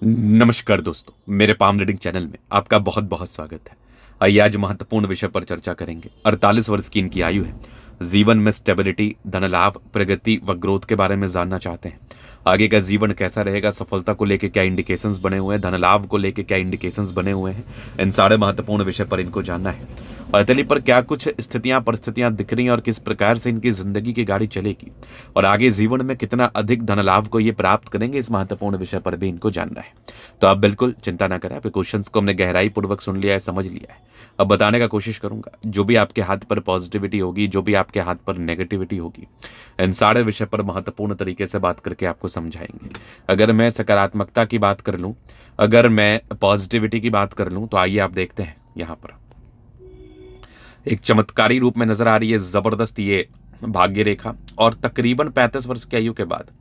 नमस्कार दोस्तों, मेरे पाम रीडिंग चैनल में आपका बहुत बहुत स्वागत है। आइए आज महत्वपूर्ण विषय पर चर्चा करेंगे। 48 वर्ष की इनकी आयु है। जीवन में स्टेबिलिटी, धन लाभ, प्रगति व ग्रोथ के बारे में जानना चाहते हैं। आगे का जीवन कैसा रहेगा, सफलता को लेकर क्या इंडिकेशंस बने हुए हैं, धन लाभ को लेकर क्या इंडिकेशंस बने हुए हैं, इन सारे महत्वपूर्ण विषय पर इनको जानना है। और इटली पर क्या कुछ स्थितियां परिस्थितियां दिख रही हैं और किस प्रकार से इनकी जिंदगी की गाड़ी चलेगी और आगे जीवन में कितना अधिक धन लाभ को ये प्राप्त करेंगे, इस महत्वपूर्ण विषय पर भी इनको जानना है। तो आप बिल्कुल चिंता ना करें, आपके क्वेश्चंस को हमने गहराई पूर्वक सुन लिया है, समझ लिया है। अब बताने का कोशिश करूंगा। जो भी आपके हाथ पर पॉजिटिविटी होगी, जो भी आपके हाथ पर नेगेटिविटी होगी, इन सारे विषय पर महत्वपूर्ण तरीके से बात करके आपको समझाएंगे। अगर मैं सकारात्मकता की बात कर लूं, अगर मैं पॉजिटिविटी की बात कर लूं, तो आइए आप देखते हैं। यहां पर एक चमत्कारी रूप में नजर आ रही है जबरदस्त ये भाग्य रेखा, और तकरीबन 35 वर्ष की आयु के बाद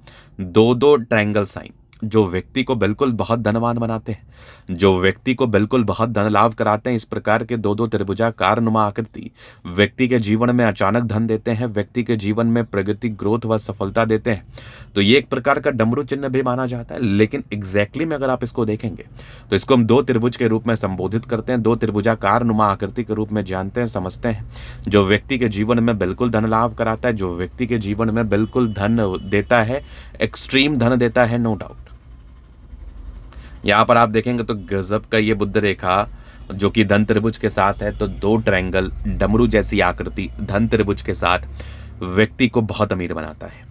दो दो ट्रायंगल साइन जो व्यक्ति को बिल्कुल बहुत धनवान बनाते हैं, जो व्यक्ति को बिल्कुल बहुत धन लाभ कराते हैं। इस प्रकार के दो दो त्रिभुजाकार नुमा आकृति व्यक्ति के जीवन में अचानक धन देते हैं, व्यक्ति के जीवन में प्रगति, ग्रोथ व सफलता देते हैं। तो ये एक प्रकार का डमरू चिन्ह भी माना जाता है, लेकिन एग्जैक्टली में अगर आप इसको देखेंगे तो इसको हम दो त्रिभुज के रूप में संबोधित करते हैं, दो त्रिभुजाकार नुमा आकृति के रूप में जानते हैं, समझते हैं। जो व्यक्ति के जीवन में बिल्कुल धन लाभ कराता है, जो व्यक्ति के जीवन में बिल्कुल धन देता है, एक्सट्रीम धन देता है, नो डाउट। यहां पर आप देखेंगे तो गजब का ये बुद्ध रेखा जो कि धन त्रिभुज के साथ है, तो दो ट्रायंगल डमरू जैसी आकृति धन त्रिभुज के साथ व्यक्ति को बहुत अमीर बनाता है।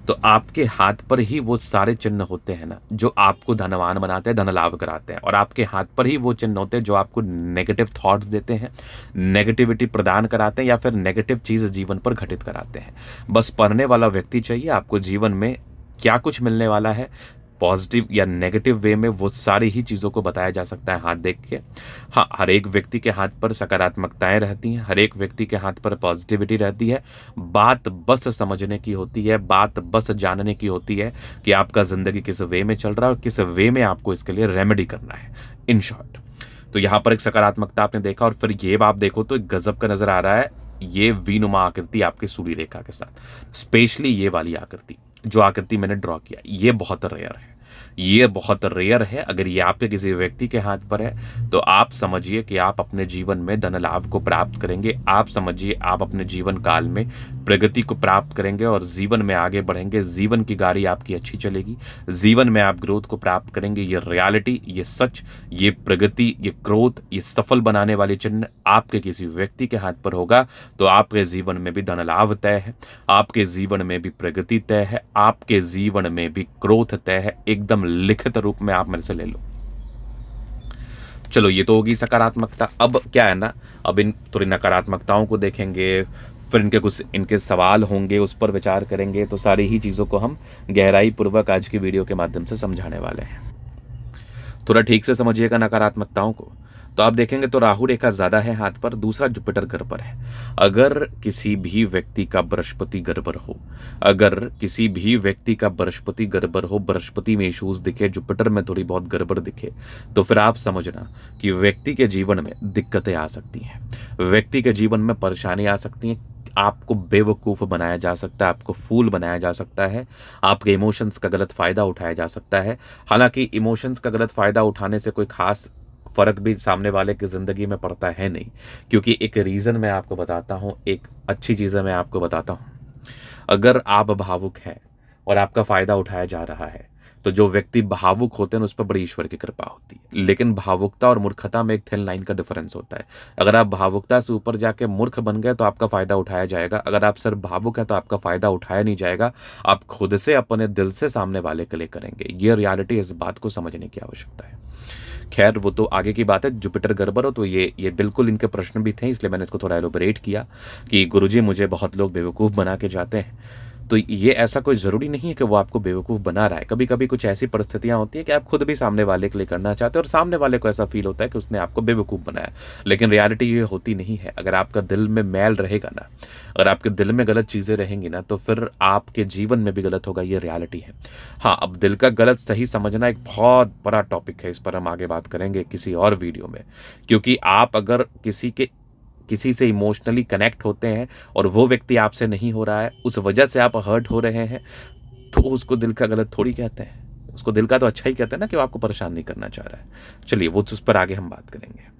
तो आपके हाथ पर ही वो सारे चिन्ह होते हैं ना, जो आपको धनवान बनाते हैं, धन लाभ कराते हैं, और आपके हाथ पर ही वो चिन्ह होते हैं जो आपको नेगेटिव थॉट्स देते हैं, नेगेटिविटी प्रदान कराते हैं, या फिर नेगेटिव चीज जीवन पर घटित कराते हैं। बस पढ़ने वाला व्यक्ति चाहिए। आपको जीवन में क्या कुछ मिलने वाला है, पॉजिटिव या नेगेटिव वे में, वो सारी ही चीज़ों को बताया जा सकता है हाथ देख के। हाँ, हर एक व्यक्ति के हाथ पर सकारात्मकताएं रहती हैं, हर एक व्यक्ति के हाथ पर पॉजिटिविटी रहती है। बात बस समझने की होती है, बात बस जानने की होती है कि आपका ज़िंदगी किस वे में चल रहा है और किस वे में आपको इसके लिए रेमेडी करना है, इन शॉर्ट। तो यहाँ पर एक सकारात्मकता आपने देखा, और फिर ये आप देखो तो एक गजब का नजर आ रहा है, ये वीनुमा आकृति आपकी सूर्य रेखा के साथ। स्पेशली ये वाली आकृति, जो आकृति मैंने ड्रॉ किया, ये बहुत रेयर है, ये बहुत रेयर है। अगर ये आपके किसी व्यक्ति के हाथ पर है तो आप समझिए कि आप अपने जीवन में धन लाभ को प्राप्त करेंगे, आप समझिए आप अपने जीवन काल में प्रगति को प्राप्त करेंगे और जीवन में आगे बढ़ेंगे। जीवन की गाड़ी आपकी अच्छी चलेगी, जीवन में आप ग्रोथ को प्राप्त करेंगे। ये रियलिटी, ये सच, ये प्रगति, ये ग्रोथ, ये सफल बनाने वाले चिन्ह आपके किसी व्यक्ति के हाथ पर होगा तो आपके जीवन में भी धन लाभ तय है, आपके जीवन में भी प्रगति तय है, आपके जीवन में भी ग्रोथ तय है। एकदम लिखित रूप में आप मेरे से ले लो। चलो, ये तो होगी सकारात्मकता। अब क्या है ना, अब इन थोड़ी नकारात्मकताओं को देखेंगे, फिर इनके सवाल होंगे, उस पर विचार करेंगे। तो सारी ही चीज़ों को हम गहराई पूर्वक आज की वीडियो के माध्यम से समझाने वाले हैं। थोड़ा ठीक से समझिएगा नकारात्मकताओं को। तो आप देखेंगे तो राहु रेखा ज्यादा है हाथ पर, दूसरा जुपिटर घर पर है। अगर किसी भी व्यक्ति का बृहस्पति घर पर हो, अगर किसी भी व्यक्ति का बृहस्पति घर पर हो, बृहस्पति में इश्यूज दिखे, जुपिटर में थोड़ी बहुत गड़बड़ दिखे, तो फिर आप समझना कि व्यक्ति के जीवन में दिक्कतें आ सकती हैं, व्यक्ति के जीवन में परेशानी आ सकती हैं। आपको बेवकूफ़ बनाया जा सकता है, आपको फूल बनाया जा सकता है, आपके इमोशंस का गलत फ़ायदा उठाया जा सकता है। हालांकि इमोशंस का गलत फ़ायदा उठाने से कोई खास फ़र्क भी सामने वाले की ज़िंदगी में पड़ता है नहीं, क्योंकि एक रीज़न मैं आपको बताता हूँ, एक अच्छी चीज़ मैं आपको बताता हूँ। अगर आप भावुक हैं और आपका फ़ायदा उठाया जा रहा है, तो जो व्यक्ति भावुक होते हैं उस पर बड़ी ईश्वर की कृपा होती है। लेकिन भावुकता और मूर्खता में एक थिन लाइन का डिफरेंस होता है। अगर आप भावुकता से ऊपर जाके मूर्ख बन गए तो आपका फायदा उठाया जाएगा, अगर आप सिर्फ भावुक है तो आपका फायदा उठाया नहीं जाएगा। आप खुद से, अपने दिल से सामने वाले के लिए करेंगे। ये रियलिटी, इस बात को समझने की आवश्यकता है। खैर, वो तो आगे की बात है। जुपिटर गड़बड़ हो तो ये बिल्कुल इनके प्रश्न भी थे, इसलिए मैंने इसको थोड़ा एलोबरेट किया कि गुरुजी मुझे बहुत लोग बेवकूफ़ बना के जाते हैं। तो ये ऐसा कोई ज़रूरी नहीं है कि वो आपको बेवकूफ़ बना रहा है। कभी कभी कुछ ऐसी परिस्थितियां होती है कि आप खुद भी सामने वाले के लिए करना चाहते हो और सामने वाले को ऐसा फील होता है कि उसने आपको बेवकूफ़ बनाया, लेकिन रियलिटी ये होती नहीं है। अगर आपका दिल में मैल रहेगा ना, अगर आपके दिल में गलत चीज़ें रहेंगी ना, तो फिर आपके जीवन में भी गलत होगा। ये रियलिटी है। हाँ, अब दिल का गलत सही समझना एक बहुत बड़ा टॉपिक है, इस पर हम आगे बात करेंगे किसी और वीडियो में। क्योंकि आप अगर किसी से इमोशनली कनेक्ट होते हैं और वो व्यक्ति आपसे नहीं हो रहा है, उस वजह से आप हर्ट हो रहे हैं, तो उसको दिल का गलत थोड़ी कहते हैं। उसको दिल का तो अच्छा ही कहते हैं ना कि वो आपको परेशान नहीं करना चाह रहा है। चलिए वो उस पर आगे हम बात करेंगे।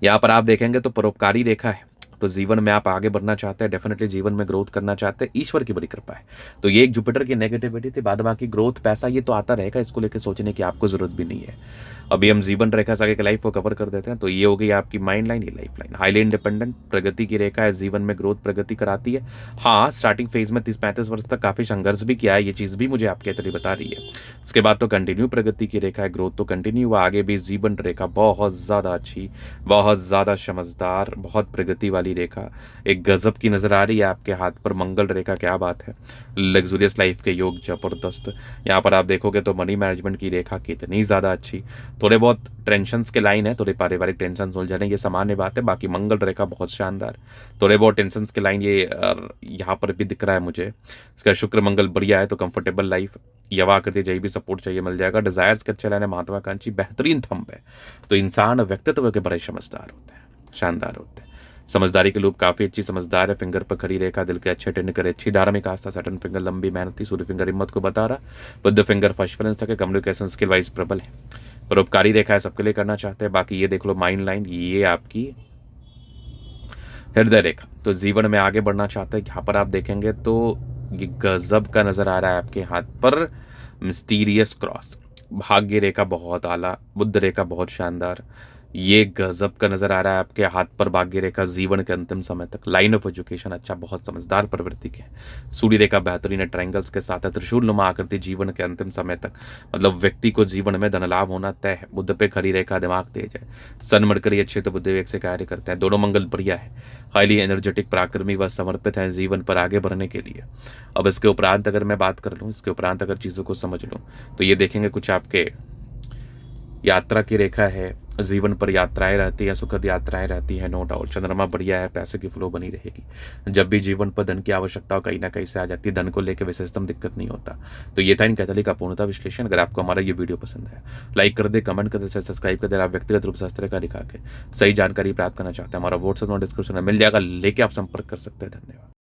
यहाँ पर आप देखेंगे तो परोपकारी रेखा है, तो जीवन में आप आगे बढ़ना चाहते हैं, डेफिनेटली जीवन में ग्रोथ करना चाहते हैं, ईश्वर की बड़ी कृपा है। तो ये एक जुपिटर की नेगेटिविटी थी, बाद बाकी ग्रोथ पैसा ये तो आता रहेगा, इसको लेकर सोचने की आपको जरूरत भी नहीं है। अभी हम जीवन रेखा से आगे की लाइफ को कवर कर देते हैं। तो ये हो गई आपकी माइंड लाइन, ये लाइफ लाइन। हाईली इंडिपेंडेंट प्रगति की रेखा है, जीवन में ग्रोथ प्रगति कराती है। हाँ, स्टार्टिंग फेज में 30-35 वर्ष तक काफी संघर्ष भी किया है, ये चीज भी मुझे आपके तरी बता रही है। इसके बाद तो कंटिन्यू प्रगति की रेखा है, ग्रोथ तो कंटिन्यू हुआ, आगे भी जीवन रेखा बहुत ज्यादा अच्छी, बहुत ज्यादा समझदार, बहुत प्रगति वाली रेखा एक गजब की नजर आ रही है आपके हाथ पर। मंगल रेखा, क्या बात है, लग्जूरियस लाइफ के योग जबरदस्त। यहाँ पर आप देखोगे तो मनी मैनेजमेंट की रेखा कितनी ज्यादा अच्छी। थोड़े बहुत टेंशन्स के लाइन है, थोड़े पारिवारिक टेंशन उलझने, ये सामान्य बात है। बाकी मंगल रेखा बहुत शानदार। थोड़े बहुत टेंशन्स के लाइन ये यहाँ पर भी दिख रहा है मुझे। इसका शुक्र मंगल बढ़िया है, तो कंफर्टेबल लाइफ, यवा आकृति जय भी सपोर्ट चाहिए मिल जाएगा। डिजायर्स के अच्छे लाइन है, महत्वाकांक्षी बेहतरीन थंब है। तो इंसान व्यक्तित्व के बड़े समझदार होते हैं, शानदार होते हैं। समझदारी के लूप काफी अच्छी समझदार है। फिंगर पर खड़ी रेखा, दिल के अच्छे अटेंड करे, अच्छी धार्मिक आस्था, सटन फिंगर लंबी मेहनती, सूर्य फिंगर हिम्मत को बता रहा, बुद्ध फिंगर फर्स्ट बैलेंस तक, कम्युनिकेशन स्किल वाइज प्रबल है। परोपकारी रेखा है, सबके लिए करना चाहते हैं। बाकी ये देख लो माइंड लाइन, ये आपकी हृदय रेखा, तो जीवन में आगे बढ़ना चाहते हैं। यहाँ पर आप देखेंगे तो ये गजब का नजर आ रहा है आपके हाथ पर, मिस्टीरियस क्रॉस। भाग्य रेखा बहुत आला, बुद्ध रेखा बहुत शानदार, ये गजब का नजर आ रहा है आपके हाथ पर। भाग्य रेखा जीवन के अंतिम समय तक, लाइन ऑफ एजुकेशन अच्छा, बहुत समझदार प्रवृत्ति के। सूर्य रेखा बेहतरीन है, ट्रायंगल्स के साथ है, त्रिशूल नुमा आकृति जीवन के अंतिम समय तक, मतलब व्यक्ति को जीवन में धन लाभ होना तय है। बुद्ध पे खरी रेखा, दिमाग तेज है। सन मरकरी अच्छे, तो बुद्ध विवेक से कार्य करते हैं। दोनों मंगल बढ़िया है, हाईली एनर्जेटिक, पराक्रमी व समर्पित है जीवन पर आगे बढ़ने के लिए। अब इसके उपरांत अगर मैं बात कर लूँ, इसके उपरांत अगर चीज़ों को समझ लूँ, तो ये देखेंगे कुछ आपके यात्रा की रेखा है, जीवन पर यात्राएं रहती हैं, सुखद यात्राएं रहती हैं, नो डाउट। चंद्रमा बढ़िया है, पैसे की फ्लो बनी रहेगी। जब भी जीवन पर धन की आवश्यकता हो, कहीं ना कहीं से आ जाती है, धन को लेकर विशेषतम दिक्कत नहीं होता। तो ये था इन कैथोलिक का पूर्णता विश्लेषण। अगर आपको हमारा ये वीडियो पसंद आया, लाइक कर दे, कमेंट कर दे, सब्सक्राइब कर दे। आप व्यक्तिगत रूप से अस्त्र का दिखा के सही जानकारी प्राप्त करना चाहते हैं, हमारा व्हाट्सएप डिस्क्रिप्शन में मिल जाएगा, लेके आप संपर्क कर सकते हैं। धन्यवाद।